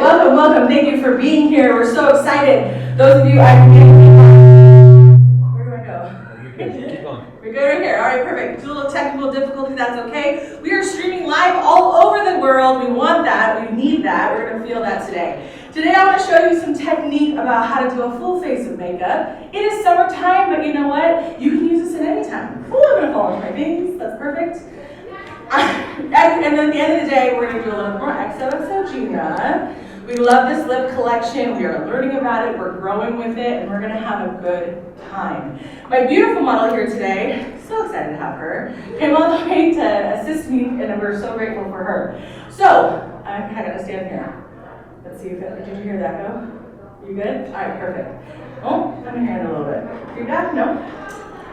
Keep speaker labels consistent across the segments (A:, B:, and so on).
A: welcome, welcome. Thank you for being here. We're so excited. Those of you, where do I go?
B: Keep going.
A: We're good right here. All right, perfect. Do a little technical difficulty, that's okay. We are streaming live all over the world. We want that. We need that. We're going to feel that today. Today I want to show you some technique about how to do a full face of makeup. It is summertime, but you know what? You can use this at any time. Oh, I'm going to fall into my face. That's perfect. And then at the end of the day, we're going to do a little more xoxo Gina. We love this lip collection. We are learning about it. We're growing with it, and we're going to have a good time. My beautiful model here today, so excited to have her, came all the way to assist me, and we're so grateful for her. So, I'm got to stand here. Let's see if did you hear that go? You good? All right, perfect. Oh, let me hear it a little bit. Feedback? No?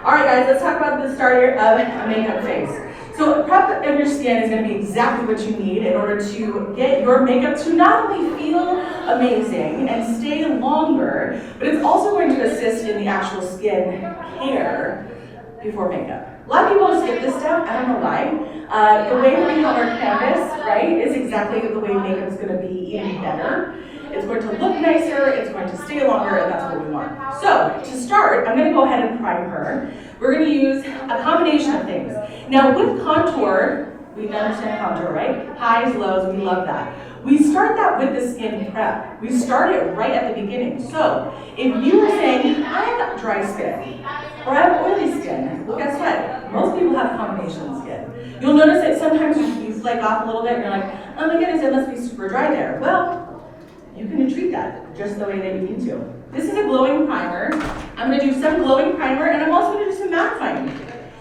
A: All right, guys, let's talk about the starter of a makeup face. So a prep of your skin is going to be exactly what you need in order to get your makeup to not only feel amazing and stay longer, but it's also going to assist in the actual skin care before makeup. A lot of people skip this step, I don't know why. The way that we have our canvas, right, is exactly the way makeup is going to be even better. It's going to look nicer, it's going to stay longer, and that's what we want. So, to start, I'm going to go ahead and prime her. We're going to use a combination of things. Now, with contour, we understand contour, right? Highs, lows, we love that. We start that with the skin prep. We start it right at the beginning. So, if you are saying, I have dry skin, or I have oily skin, well, guess what? Most people have combination skin. You'll notice that sometimes you flake off a little bit, and you're like, oh my goodness, it must be super dry there. Well, you can treat that just the way that you need to. This is a glowing primer. I'm going to do some glowing primer, and I'm also going to do some mattifying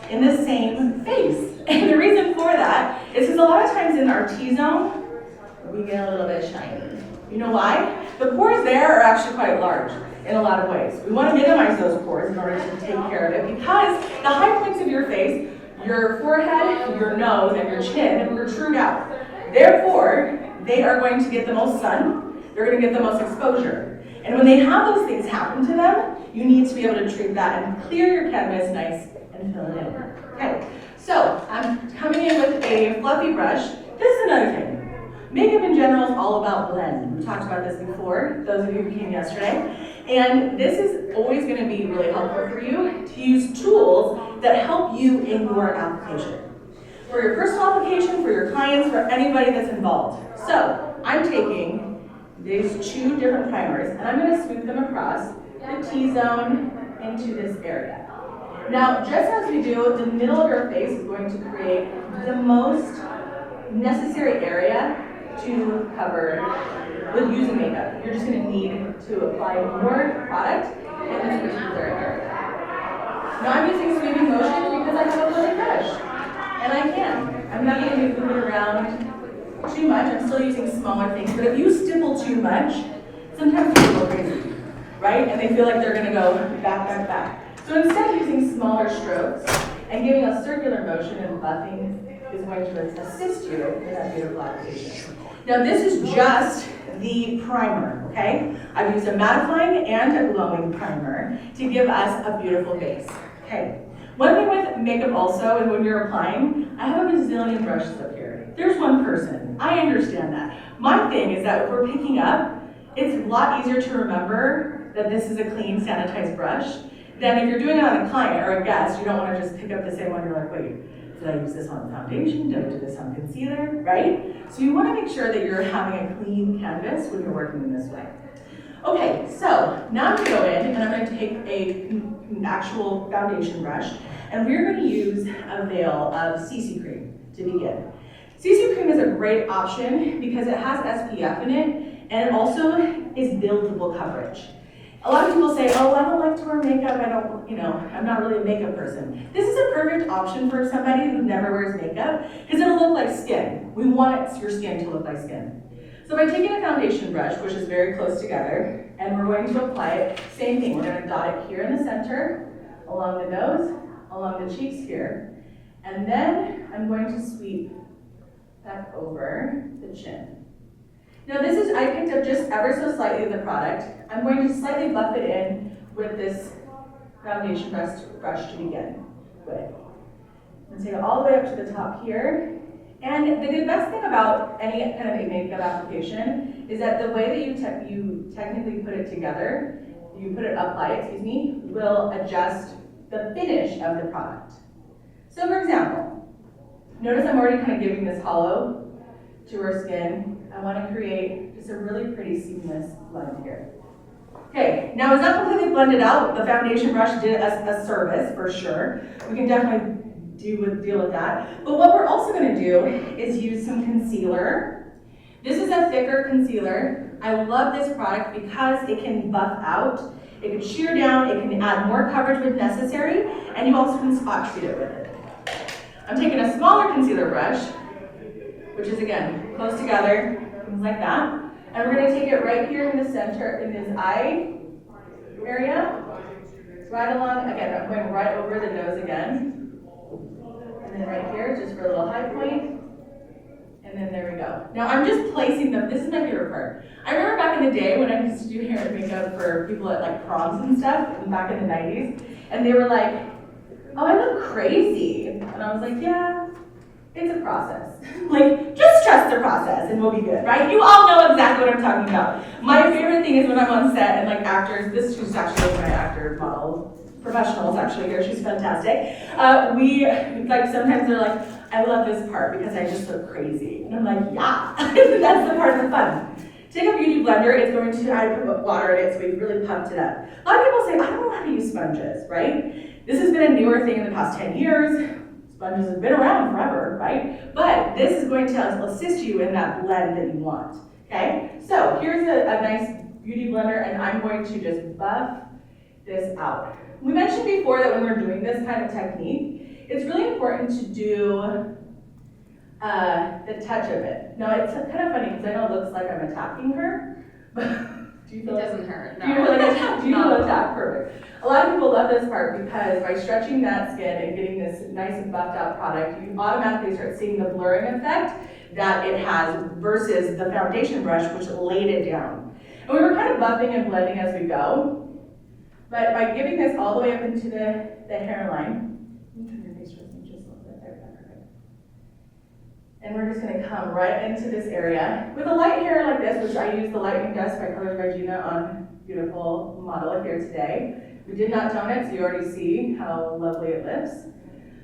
A: in the same face. And the reason for that is because a lot of times in our T-zone, we get a little bit shiny. You know why? The pores there are actually quite large in a lot of ways. We want to minimize those pores in order to take care of it because the high points of your face, your forehead, your nose, and your chin protrude out. Therefore, they are going to get the most sun. They're going to get the most exposure. And when they have those things happen to them, you need to be able to treat that and clear your canvas nice and fill it in. Okay, so I'm coming in with a fluffy brush. This is another thing. Makeup in general is all about blend. We talked about this before, those of you who came yesterday. And this is always going to be really helpful for you to use tools that help you in your application. For your personal application, for your clients, for anybody that's involved. So I'm taking these two different primers, and I'm going to sweep them across the T-zone into this area. Now, just as we do, the middle of your face is going to create the most necessary area to cover with using makeup. You're just going to need to apply more product in this particular area. Now, I'm using sweeping motion because I have a little brush, and I can. I'm not going to be moving around too much. I'm still using smaller things, but if you stipple too much, sometimes people go crazy, right? And they feel like they're going to go back, back, back. So instead of using smaller strokes and giving a circular motion and buffing is going to assist you in that beautiful application. Now this is just the primer, okay? I've used a mattifying and a glowing primer to give us a beautiful base, okay? One thing with makeup also, and when you're applying, I have a bazillion brushes up here. There's one person. I understand that. My thing is that if we're picking up, it's a lot easier to remember that this is a clean, sanitized brush than if you're doing it on a client or a guest. You don't want to just pick up the same one. You're like, wait, did I use this on foundation? Did I do this on concealer? Right? So you want to make sure that you're having a clean canvas when you're working in this way. Okay, so now I'm going to go in and I'm going to take an actual foundation brush, and we're going to use a veil of CC cream to begin. CC cream is a great option because it has SPF in it, and it also is buildable coverage. A lot of people say, oh, I don't like to wear makeup, I'm not really a makeup person. This is a perfect option for somebody who never wears makeup because it'll look like skin. We want your skin to look like skin. So by taking a foundation brush, which is very close together, and we're going to apply it, same thing, we're going to dot it here in the center, along the nose, along the cheeks here, and then I'm going to sweep back over the chin. Now this is, I picked up just ever so slightly of the product. I'm going to slightly buff it in with this foundation brush to begin with. I'm going to take it all the way up to the top here, And the best thing about any kind of a makeup application is that the way that you technically put it together, apply it, will adjust the finish of the product. So for example, notice I'm already kind of giving this hollow to her skin. I want to create just a really pretty seamless blend here. Okay, now it's not completely blended out. The foundation brush did a service for sure. We can definitely deal with that. But what we're also going to do is use some concealer. This is a thicker concealer. I love this product because it can buff out, it can sheer down, it can add more coverage when necessary, and you also can spot treat it with it. I'm taking a smaller concealer brush, which is again, close together, things like that. And we're going to take it right here in the center, in this eye area. Right along, again, I'm going right over the nose again. And then right here, just for a little high point. And then there we go. Now I'm just placing them, this is my favorite part. I remember back in the day when I used to do hair and makeup for people at like proms and stuff, back in the 90s, and they were like, oh, I look crazy. And I was like, yeah, it's a process. Like, just trust the process and we'll be good, right? You all know exactly what I'm talking about. My favorite thing is when I'm on set and like actors, she's actually my actor model, professionals actually here, she's fantastic. Sometimes they're like, I love this part because I just look crazy. And I'm like, yeah, that's the part of the fun. Take a beauty blender, it's going to, I put water in it so we really pumped it up. A lot of people say, I don't know how to use sponges, right? This has been a newer thing in the past 10 years. Sponges have been around forever, right? But this is going to assist you in that blend that you want, okay? So here's a nice beauty blender, and I'm going to just buff this out. We mentioned before that when we're doing this kind of technique, it's really important to do the touch of it. Now it's kind of funny because I know it looks like I'm attacking her, but do you feel
B: it doesn't hurt, no.
A: Do you feel attacked? Perfect. A lot of people love this part because by stretching that skin and getting this nice and buffed out product, you automatically start seeing the blurring effect that it has versus the foundation brush, which laid it down. And we were kind of buffing and blending as we go, but by giving this all the way up into the hairline, let me turn your face towards me just a little bit, there we go, perfect. And we're just gonna come right into this area. With a light hair like this, which I use the Lightning Dust by Colors by Gina on beautiful model here today. We did not tone it, so you already see how lovely it lifts.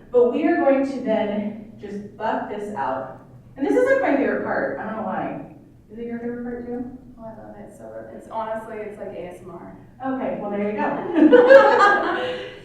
A: But we are going to then just buff this out. And this is like my favorite part, I don't know why. Is it your favorite part too?
B: Oh, I love it. So it's honestly, it's like ASMR.
A: Okay, well there you go.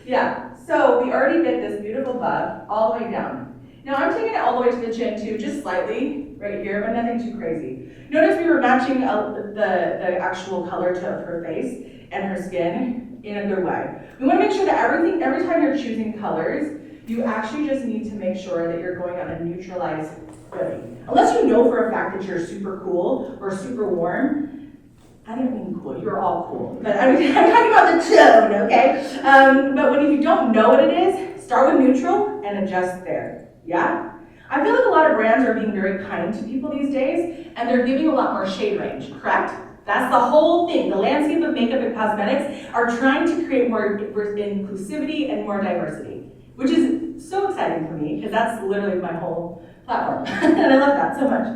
A: Yeah, so we already did this beautiful buff all the way down. Now I'm taking it all the way to the chin too, just slightly right here, but nothing too crazy. Notice we were matching the actual color to her face and her skin in a good way. We want to make sure that every time you're choosing colors, you actually just need to make sure that you're going on a neutralized footing. Unless you know for a fact that you're super cool or super warm. I don't mean cool, you're all cool. But I'm talking about the tone, okay? But if you don't know what it is, start with neutral and adjust there, yeah? I feel like a lot of brands are being very kind to people these days, and they're giving a lot more shade range, correct? That's the whole thing. The landscape of makeup and cosmetics are trying to create more inclusivity and more diversity, which is so exciting for me, because that's literally my whole platform, and I love that so much.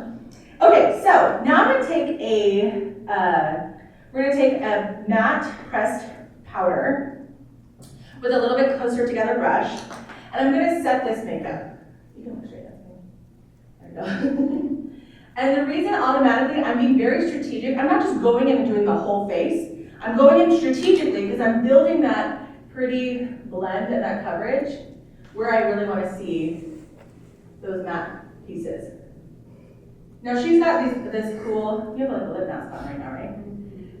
A: Okay, so now I'm gonna take we're gonna take a matte pressed powder with a little bit closer together brush, and I'm gonna set this makeup. You can look straight at me. There we go. And the reason automatically I'm being very strategic, I'm not just going in and doing the whole face. I'm going in strategically because I'm building that pretty blend and that coverage where I really want to see those matte pieces. Now she's got this cool, you have like a lip mask on right now, right?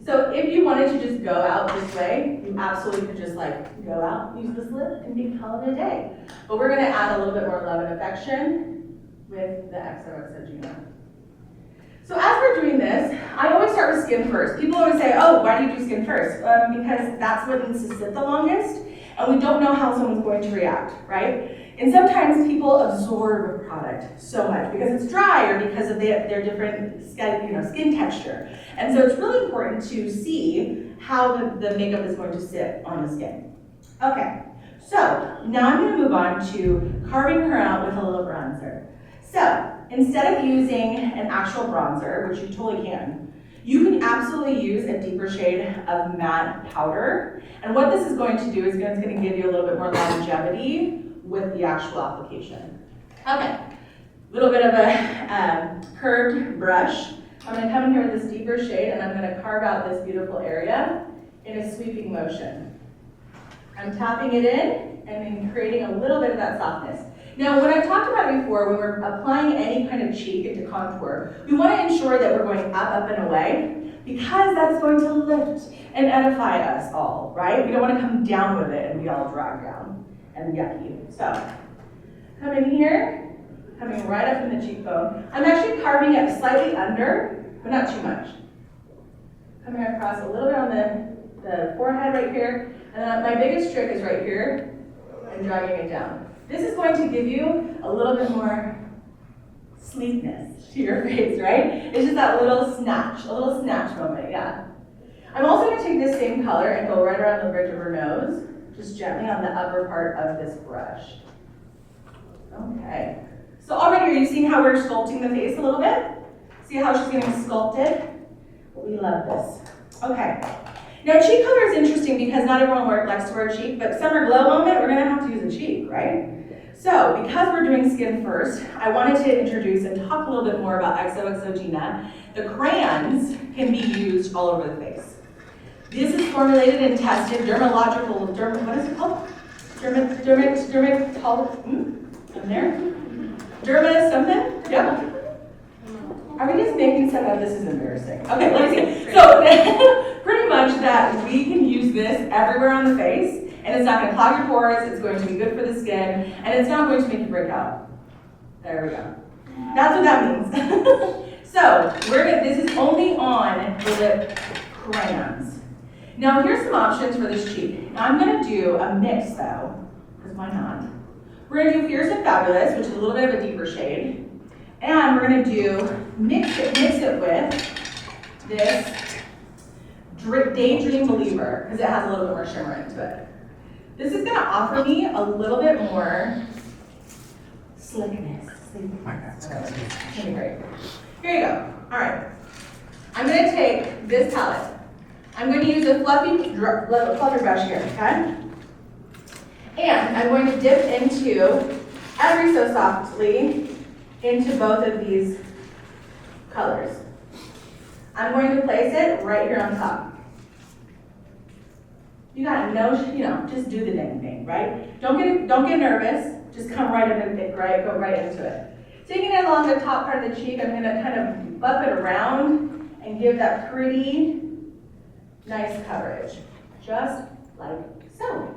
A: So if you wanted to just go out this way, you absolutely could just like go out, use this lip, and be call it a day. But we're gonna add a little bit more love and affection with the xoxo Gina. So as we're doing this, I always start with skin first. People always say, oh, why do you do skin first? Because that's what needs to sit the longest, and we don't know how someone's going to react, right? And sometimes people absorb product so much because it's dry or because of their different skin texture. And so it's really important to see how the makeup is going to sit on the skin. Okay, so now I'm gonna move on to carving her out with a little bronzer. So, instead of using an actual bronzer, which you totally can, you can absolutely use a deeper shade of matte powder. And what this is going to do is it's going to give you a little bit more longevity with the actual application. Okay, a little bit of a curved brush. I'm going to come in here with this deeper shade and I'm going to carve out this beautiful area in a sweeping motion. I'm tapping it in and then creating a little bit of that softness. Now, when I talked about it before, when we're applying any kind of cheek into contour, we want to ensure that we're going up, and away, because that's going to lift and edify us all, right? We don't want to come down with it and be all dragged down and yucky. So, come in here, coming right up in the cheekbone. I'm actually carving it slightly under, but not too much. Coming across a little bit on the forehead right here, and then my biggest trick is right here, and dragging it down. This is going to give you a little bit more sleekness to your face, right? It's just that little snatch moment, yeah. I'm also going to take this same color and go right around the bridge of her nose, just gently on the upper part of this brush. Okay. So already, are you seeing how we're sculpting the face a little bit? See how she's getting sculpted? We love this. Okay. Now, cheek color is interesting because not everyone likes to wear cheek, but summer glow moment, we're going to have to use a cheek, right? So, because we're doing skin first, I wanted to introduce and talk a little bit more about xoxo Gina. The crayons can be used all over the face. This is formulated and tested what is it called? Derma something? Yeah. Are we just making stuff up? This is embarrassing. Okay, let me see. So, pretty much that we can use this everywhere on the face. And it's not going to clog your pores, it's going to be good for the skin, and it's not going to make you break out. There we go. That's what that means. So, this is only on the lip crayons. Now, here's some options for this cheek. Now, I'm going to do a mix, though, because why not? We're going to do Fierce and Fabulous, which is a little bit of a deeper shade. And we're going to do mix it with this Daydream Believer, because it has a little bit more shimmer into it. This is going to offer me a little bit more slickness. It's going to be great. Here you go. All right. I'm going to take this palette. I'm going to use a fluffy brush here, okay? And I'm going to dip into, ever so softly, into both of these colors. I'm going to place it right here on top. You got just do the dang thing, right? Don't get nervous. Just come right into it, go right into it. Taking it along the top part of the cheek, I'm gonna kind of buff it around and give that pretty nice coverage, just like so.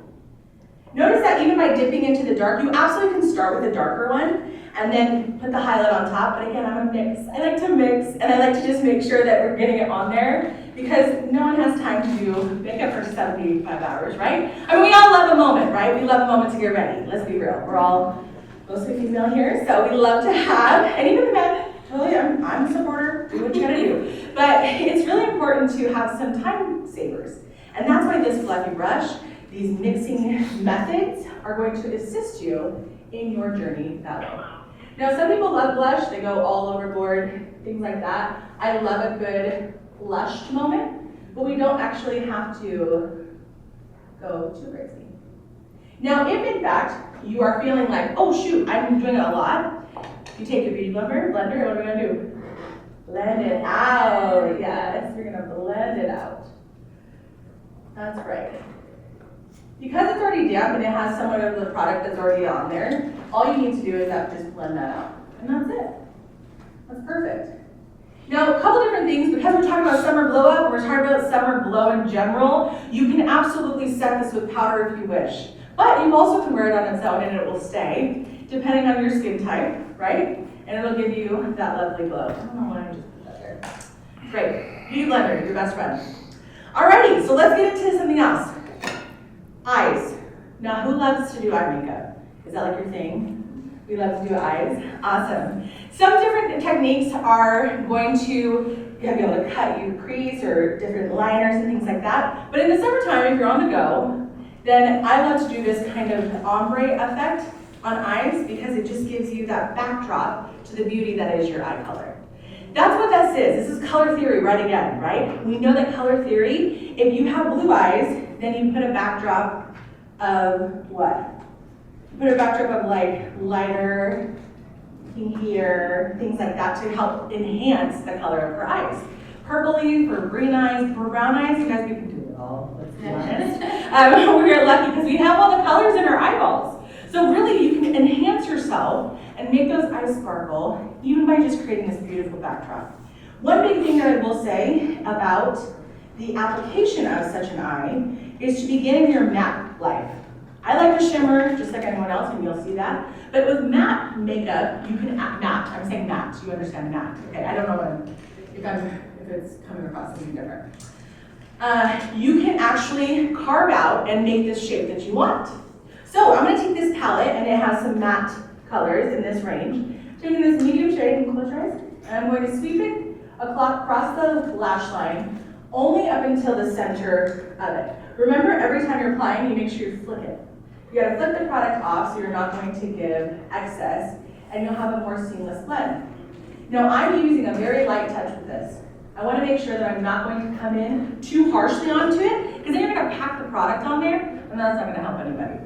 A: Notice that even by dipping into the dark, you absolutely can start with a darker one and then put the highlight on top. But again, I'm a mix. I like to mix, and I like to just make sure that we're getting it on there because no one has time to do makeup for 75 hours, right? I mean, we all love a moment, right? We love a moment to get ready. Let's be real. We're all mostly female here, so we love to have, and even the men, totally, I'm a supporter, do what you gotta do. But it's really important to have some time savers. And that's why this fluffy brush, these mixing methods are going to assist you in your journey that way. Now, some people love blush, they go all overboard, things like that. I love a good blushed moment, but we don't actually have to go too crazy. Now, if in fact you are feeling like, oh shoot, I'm doing it a lot, you take your beauty blender, what are we gonna do? Blend it out, yes, you're gonna blend it out. That's right. Because it's already damp and it has somewhat of the product that's already on there, all you need to do is just blend that out. And that's it. That's perfect. Now, a couple different things, because we're talking about summer glow up, we're talking about summer glow in general, you can absolutely set this with powder if you wish. But you also can wear it on its own and it will stay, depending on your skin type, right? And it'll give you that lovely glow. I don't know why I just put that there. Great. Beauty blender, your best friend. Alrighty, so let's get into something else. Eyes. Now, who loves to do eye makeup? Is that like your thing? We love to do eyes. Awesome. Some different techniques are going to be able to cut you crease or different liners and things like that. But in the summertime, if you're on the go, then I love to do this kind of ombre effect on eyes because it just gives you that backdrop to the beauty that is your eye color. That's what this is. This is color theory right again, right? We know that color theory, if you have blue eyes, then you put a backdrop of what? You put a backdrop of like lighter, pinkier, things like that to help enhance the color of her eyes. Purpley for green eyes, for brown eyes, you guys, we can do it all, let's be honest. We're lucky because we have all the colors in our eyeballs. So really, you can enhance yourself and make those eyes sparkle, even by just creating this beautiful backdrop. One big thing that I will say about the application of such an eye is to begin your matte life. I like to shimmer, just like anyone else, and you'll see that. But with matte makeup, you can matte. I'm saying matte, you understand matte. Okay, I don't know if it's coming across something different. You can actually carve out and make this shape that you want. So I'm going to take this palette, and it has some matte colors in this range. Taking this medium shade, and close your eyes, and I'm going to sweep it across the lash line, only up until the center of it. Remember, every time you're applying, you make sure you flick it. You got to flip the product off so you're not going to give excess, and you'll have a more seamless blend. Now, I'm using a very light touch with this. I want to make sure that I'm not going to come in too harshly onto it, because then you're going to pack the product on there, and that's not going to help anybody.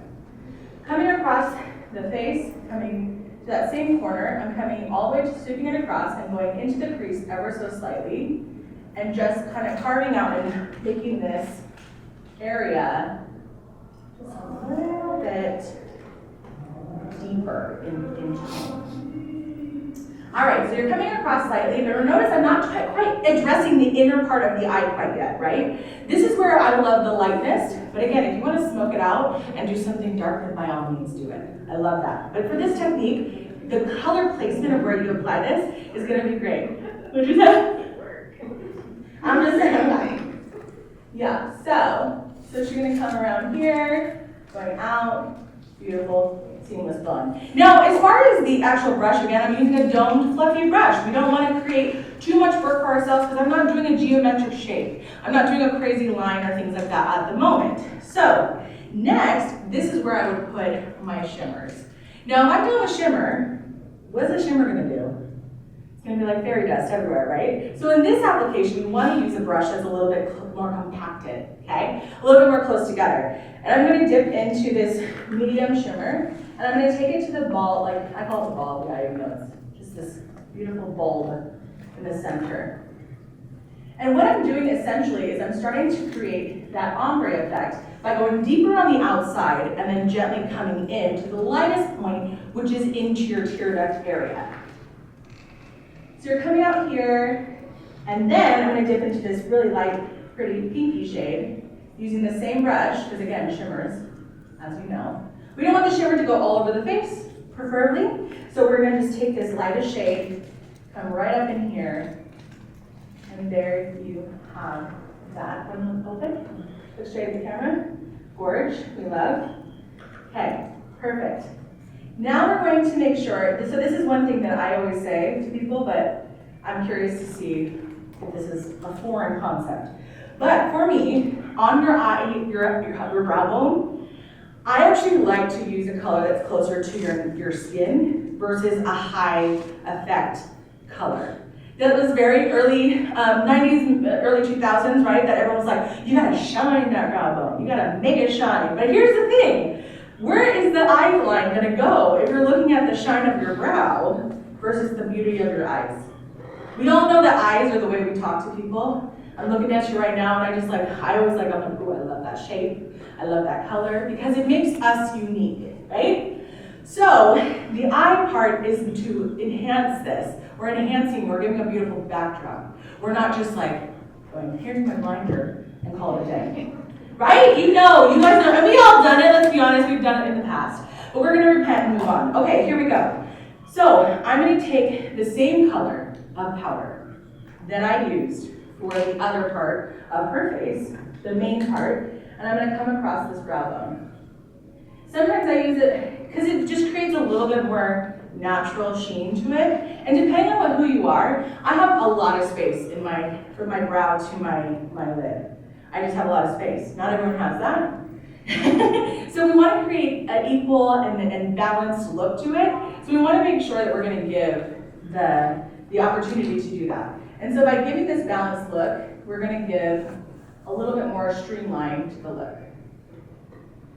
A: Coming across the face, coming to that same corner, I'm coming all the way to sweeping it across and going into the crease ever so slightly, and just kind of carving out and making this area just a little bit deeper in tone. All right, so you're coming across slightly, but notice I'm not quite addressing the inner part of the eye quite yet, right? This is where I love the lightness, but again, if you want to smoke it out and do something dark, then by all means do it. I love that. But for this technique, the color placement of where you apply this is going to be great. What'd you say? I'm just saying. Yeah, so she's going to come around here, going out, beautiful, seamless blend. Now, as far as the actual brush, again, I'm using a domed, fluffy brush. We don't want to create too much work for ourselves because I'm not doing a geometric shape. I'm not doing a crazy line or things like that at the moment. So, next, this is where I would put my shimmers. Now, if I'm doing a shimmer, what's the shimmer going to do? It's going to be like fairy dust everywhere, right? So in this application, you want to use a brush that's a little bit more compacted, okay? A little bit more close together. And I'm going to dip into this medium shimmer, and I'm going to take it to the ball, like I call it the ball, yeah, you know, it's just this beautiful bulb in the center. And what I'm doing essentially is I'm starting to create that ombre effect by going deeper on the outside and then gently coming in to the lightest point, which is into your tear duct area. So you're coming out here, and then I'm going to dip into this really light, pretty pinky shade using the same brush, because again, shimmers, as you know. We don't want the shimmer to go all over the face, preferably, so we're going to just take this lightest shade, come right up in here, and there you have that. One open, look straight at the camera. Gorge, we love. Okay, perfect. Now we're going to make sure, so this is one thing that I always say to people, but I'm curious to see if this is a foreign concept. But for me, on your eye, your brow bone, I actually like to use a color that's closer to your skin versus a high effect color. That was very early 90s, early 2000s, right? That everyone was like, you gotta shine that brow bone, you gotta make it shine. But here's the thing, where is the eye line gonna go if you're looking at the shine of your brow versus the beauty of your eyes? We all know that eyes are the way we talk to people. I'm looking at you right now, and I always like, I'm like, ooh, I love that shape, I love that color, because it makes us unique, right? So the eye part is to enhance this. We're enhancing, we're giving a beautiful backdrop. We're not just like going, here's my blinder, and call it a day. Right? You know, you guys know, and we all done it, let's be honest, we've done it in the past. But we're gonna repent and move on. Okay, here we go. So I'm gonna take the same color of powder that I used for the other part of her face, the main part, and I'm gonna come across this brow bone. Sometimes I use it because it just creates a little bit more natural sheen to it. And depending on who you are, I have a lot of space from my brow to my lid. I just have a lot of space. Not everyone has that. So we want to create an equal and balanced look to it. So we want to make sure that we're going to give the opportunity to do that. And so by giving this balanced look, we're going to give a little bit more streamline to the look.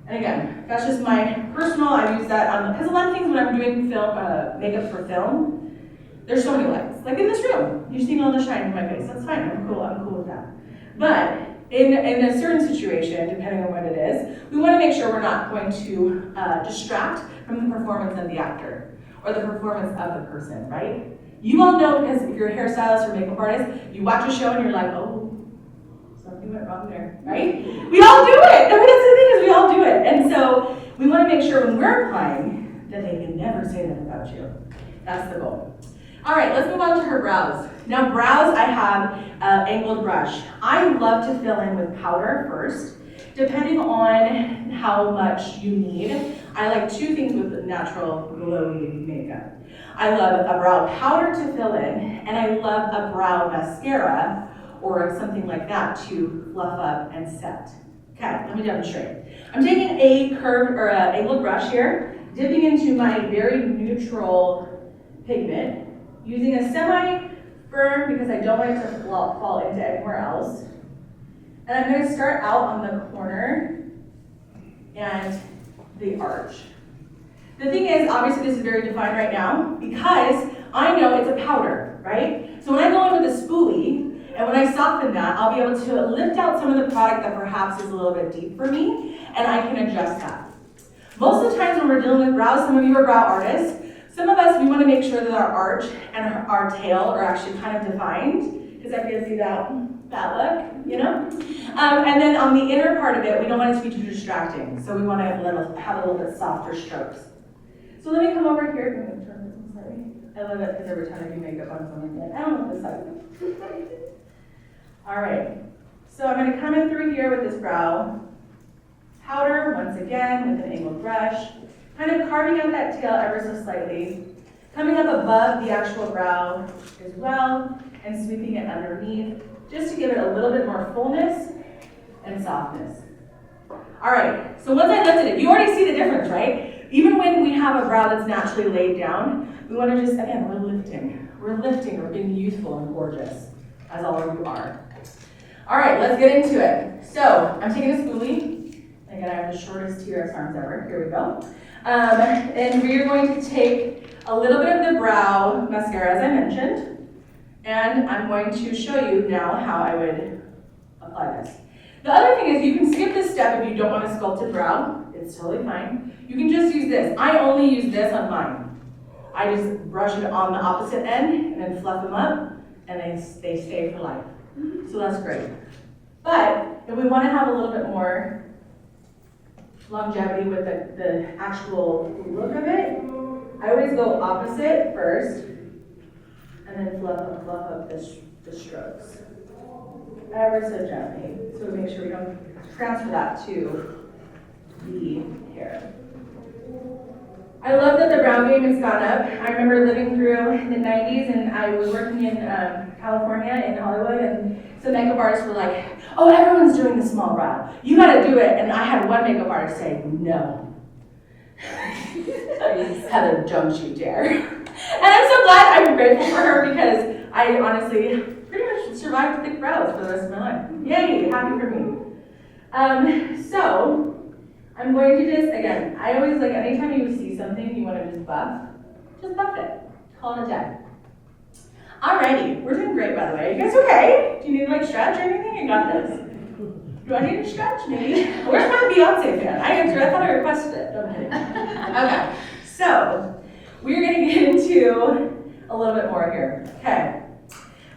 A: And again, that's just my personal, I use that because a lot of things when I'm doing film, makeup for film, there's so many lights. Like in this room, you're seeing all the shine in my face. That's fine, I'm cool with that. But in a certain situation, depending on what it is, we want to make sure we're not going to distract from the performance of the actor or the performance of the person, right? You all know, because if you're a hairstylist or makeup artist, you watch a show and you're like, oh, something went wrong there, right? We all do it. That's the thing, is we all do it. And so we want to make sure when we're applying that they can never say that about you. That's the goal. All right, let's move on to her brows. Now brows, I have angled brush. I love to fill in with powder first, depending on how much you need. I like two things with natural glowy makeup. I love a brow powder to fill in, and I love a brow mascara or something like that to fluff up and set. Okay, let me demonstrate. I'm taking a curved or angled brush here, dipping into my very neutral pigment, using a semi-firm because I don't want it to fall into anywhere else. And I'm going to start out on the corner and the arch. The thing is, obviously this is very defined right now because I know it's a powder, right? So when I go in with a spoolie, and when I soften that, I'll be able to lift out some of the product that perhaps is a little bit deep for me, and I can adjust that. Most of the times when we're dealing with brows, some of you are brow artists, some of us, we want to make sure that our arch and our tail are actually kind of defined, because I can see that look, you know? And then on the inner part of it, we don't want it to be too distracting, so we want to have a little bit softer strokes. So let me come over here. I'm going to turn this one slightly. I love it because every time I do makeup on someone, like, I don't know this side. All right, so I'm going to come in through here with this brow powder, once again, with an angled brush, kind of carving out that tail ever so slightly, coming up above the actual brow as well, and sweeping it underneath, just to give it a little bit more fullness and softness. All right, so once I lifted it, you already see the difference, right? Even when we have a brow that's naturally laid down, we want to just, again, we're lifting, we're being youthful and gorgeous, as all of you are. All right, let's get into it. So, I'm taking a spoolie. Again, I have the shortest TRX arms ever. Here we go. And we are going to take a little bit of the brow mascara, as I mentioned, and I'm going to show you now how I would apply this. The other thing is you can skip this step if you don't want a sculpted brow. It's totally fine. You can just use this. I only use this on mine. I just brush it on the opposite end and then fluff them up, and they stay for life. So that's great. But if we want to have a little bit more longevity with the actual look of it, I always go opposite first, and then fluff up the strokes. Ever so gently, so we make sure we don't transfer that to the hair. I love that the brow game has gone up. I remember living through the 90s, and I was working in California, in Hollywood, and some makeup artists were like, oh, everyone's doing the small brow. You gotta do it. And I had one makeup artist say, no. Heather, don't you dare. And I'm so glad, I'm grateful for her, because I honestly pretty much survived thick brows for the rest of my life. Yay, happy for me. So, I'm going to just, again, I always like, anytime you see something you want to just buff it. Call it a day. Alrighty, we're doing great, by the way. Are you guys okay? Do you need like stretch or anything? You got this. Do I need to stretch? Maybe. Where's my Beyonce fan? I thought I requested it. No, I'm kidding. Okay, so we're going to get into a little bit more here. Okay.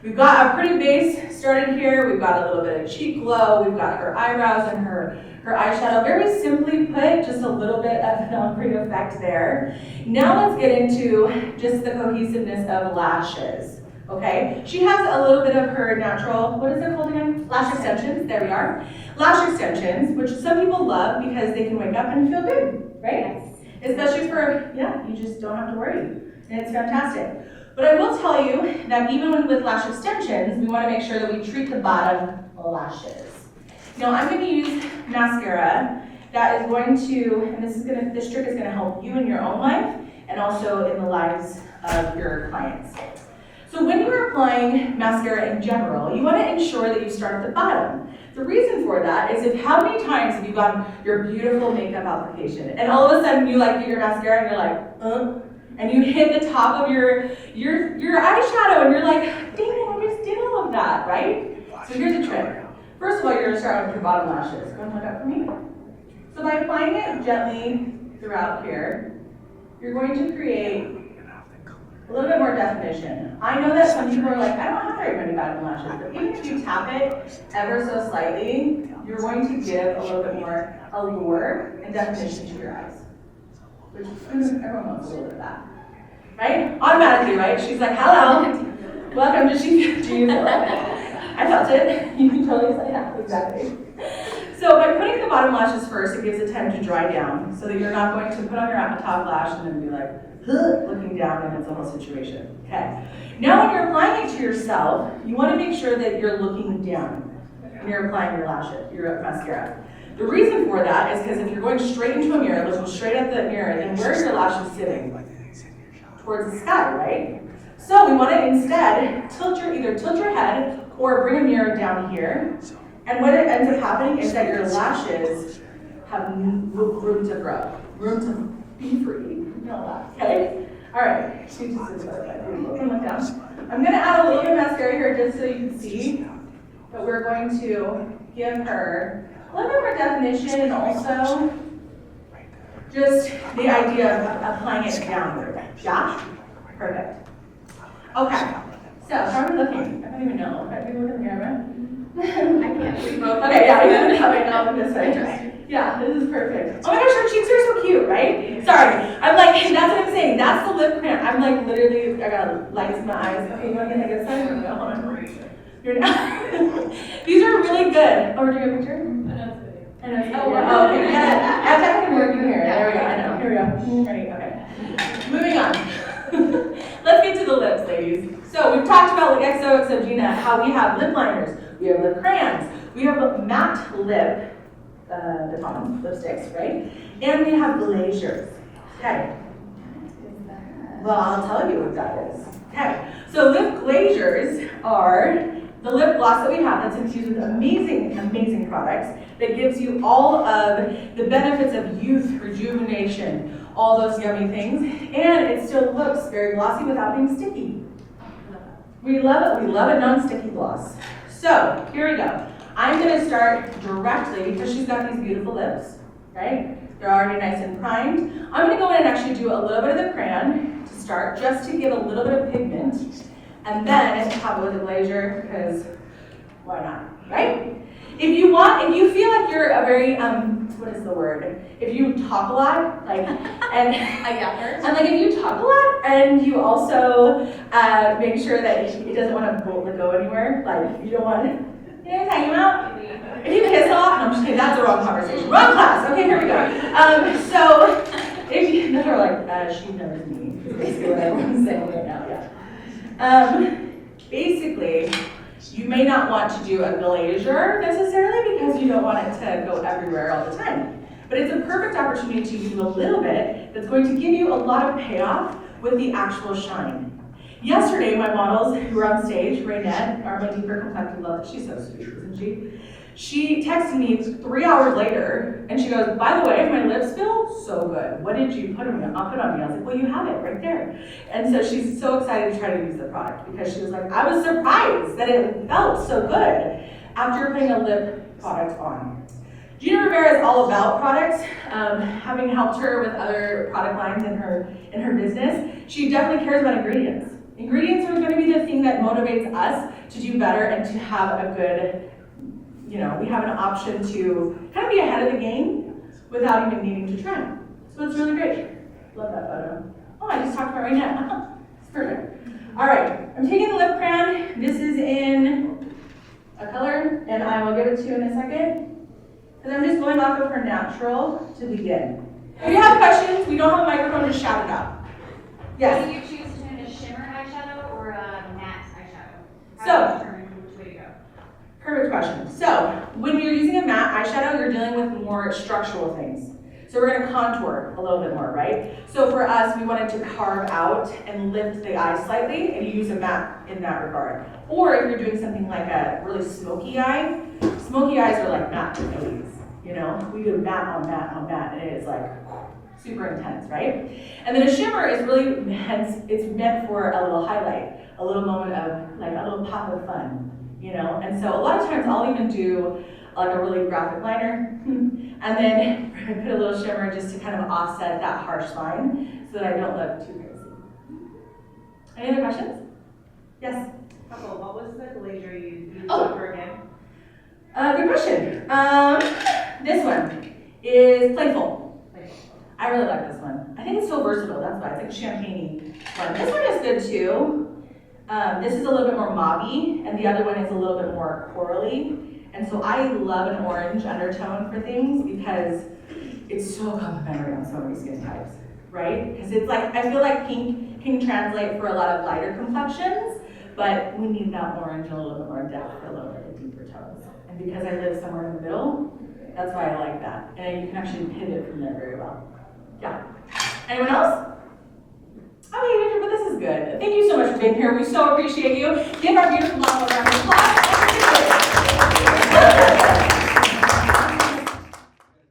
A: We've got a pretty base started here. We've got a little bit of cheek glow. We've got her eyebrows and her eyeshadow. Very simply put, just a little bit of an ombre effect there. Now let's get into just the cohesiveness of lashes. Okay, she has a little bit of her natural, what is it called again? Lash extensions, there we are. Lash extensions, which some people love because they can wake up and feel good, right? Yes. Especially for, you just don't have to worry. And it's fantastic. But I will tell you that even with lash extensions, we want to make sure that we treat the bottom lashes. Now I'm going to use mascara, that is going to, and this trick is gonna help you in your own life and also in the lives of your clients. So when you're applying mascara in general, you wanna ensure that you start at the bottom. The reason for that is if how many times have you gotten your beautiful makeup application and all of a sudden you like get your mascara and you're like, and you hit the top of your eyeshadow and you're like, dang it, I just did all of that, right? So here's a trick. First of all, you're gonna start with your bottom lashes. Go and look up for me. So by applying it gently throughout here, you're going to create a little bit more definition. I know that some people are like, I don't have very many bottom lashes, but even if you tap it ever so slightly, you're going to give a little bit more allure and definition to your eyes. Which everyone wants a little bit of that. Right? Automatically, right? She's like, hello, welcome to She. I felt it. You can totally say that, exactly. So by putting the bottom lashes first, it gives it time to dry down so that you're not going to put on your top lash and then be like, looking down in its whole situation. Okay. Now when you're applying it to yourself, you want to make sure that you're looking down when you're applying your lashes, your mascara. The reason for that is because if you're going straight into a mirror, looking straight at the mirror, then where are your lashes sitting? Towards the sky, right? So we want to instead either tilt your head or bring a mirror down here. And what it ends up happening is that your lashes have room to grow, room to be free. You know that, okay? All right. Look down. I'm going to add a little bit of mascara here just so you can see. But we're going to give her a little bit more definition and also just the idea of applying it downward. Yeah? Perfect. Okay. So, how are we looking? I don't even know. Can we look in the camera?
B: I can't. We both.
A: Okay, yeah, you can have it now this way. Yeah, this is perfect. Oh my gosh, her cheeks are so cute, right? Sorry. I'm like, that's what I'm saying. That's the lip cramp. I'm like literally, I got lights in my eyes. Okay, you want to get a good side? Hold on. You're not. These are really good. Oh, we're doing a picture? I know. Oh, okay. Yeah. I'm definitely working here. There we go. I know. Here we go. Ready? Okay. Moving on. Let's get to the lips, ladies. So we've talked about like xoxo, Gina, how we have lip liners, we have lip crayons, we have matte lip, the bottom lipsticks, right? And we have glaziers. Okay. Well, I'll tell you what that is. Okay. So lip glaziers are the lip gloss that we have that's infused with amazing, amazing products that gives you all of the benefits of youth, rejuvenation, all those yummy things, and it still looks very glossy without being sticky. We love it. We love a non-sticky gloss. So here we go. I'm going to start directly because she's got these beautiful lips, right? They're already nice and primed. I'm going to go in and actually do a little bit of the crayon to start, just to give a little bit of pigment, and then top it with a glazier because why not, right? If you feel like you're a very what is the word? If you talk a lot, like, and like if you talk a lot and you also make sure that it doesn't want to go anywhere, like you don't want, you know what I'm talking about? If you piss a lot, no, I'm just kidding, that's the wrong conversation. Wrong class, okay, here we go. So, if you, they're like, she knows me, is basically what everyone's saying right now, yeah. Basically, you may not want to do a glazier necessarily because you don't want it to go everywhere all the time. But it's a perfect opportunity to do a little bit that's going to give you a lot of payoff with the actual shine. Yesterday, my models who were on stage, Raynette, our my deeper complected love, she's so sweet, isn't she? She texted me 3 hours later, and she goes, by the way, my lips feel so good. What did you put on me? I'll put on me. I was like, well, you have it right there. And so she's so excited to try to use the product because she was like, I was surprised that it felt so good after putting a lip product on. Gina Rivera is all about products. Having helped her with other product lines in her business, she definitely cares about ingredients. Ingredients are going to be the thing that motivates us to do better and to have a good, we have an option to kind of be ahead of the game without even needing to trend. So it's really great. Love that photo. Oh, I just talked about right now. It's perfect. All right, I'm taking the lip crayon. This is in a color, and I will give it to you in a second. Because I'm just going off of her natural to begin. If you have questions, we don't have a microphone, just shout it out. Yes?
C: Do you choose between a shimmer eyeshadow or a matte eyeshadow?
A: So,
C: How do you determine which way to go?
A: Perfect question. So, when you're using a matte eyeshadow, you're dealing with more structural things. So we're gonna contour a little bit more, right? So for us, we wanted to carve out and lift the eye slightly, and you use a matte in that regard. Or if you're doing something like a really smoky eyes are like matte for babies, you know? We do matte on matte on matte, and it is like super intense, right? And then a shimmer is really it's meant for a little highlight, a little moment of like a little pop of fun, you know? And so a lot of times I'll even do like a really graphic liner, and then put a little shimmer just to kind of offset that harsh line so that I don't look too crazy. Any other questions? Yes?
B: Couple, what was the glazer you used
A: Oh.
B: over again?
A: Good question. This one is Playful. I really like this one. I think it's so versatile, that's why. It's like a champagne one. This one is good too. This is a little bit more mauve-y, and the other one is a little bit more corally. And so I love an orange undertone for things because it's so complementary on so many skin types, right? Because it's like, I feel like pink can translate for a lot of lighter complexions, but we need that orange and a little bit more depth for a little bit of deeper tones. And because I live somewhere in the middle, that's why I like that. And you can actually pivot from there very well. Yeah. Anyone else? Okay, but this is good. Thank you so much for being here. We so appreciate you. Give our beautiful mom a round of applause.